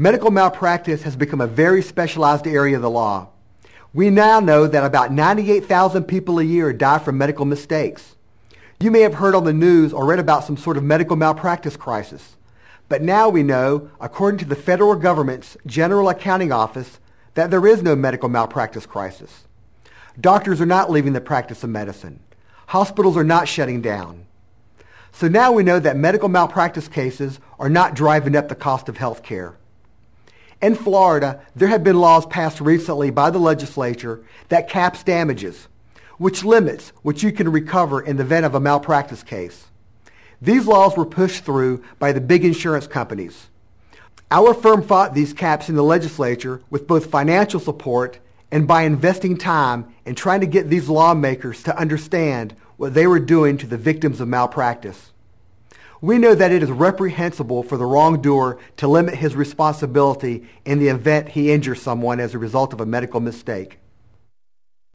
Medical malpractice has become a very specialized area of the law. We now know that about 98,000 people a year die from medical mistakes. You may have heard on the news or read about some sort of medical malpractice crisis. But now we know, according to the federal government's General Accounting Office, that there is no medical malpractice crisis. Doctors are not leaving the practice of medicine. Hospitals are not shutting down. So now we know that medical malpractice cases are not driving up the cost of health care. In Florida, there have been laws passed recently by the legislature that caps damages, which limits what you can recover in the event of a malpractice case. These laws were pushed through by the big insurance companies. Our firm fought these caps in the legislature with both financial support and by investing time in trying to get these lawmakers to understand what they were doing to the victims of malpractice. We know that it is reprehensible for the wrongdoer to limit his responsibility in the event he injures someone as a result of a medical mistake.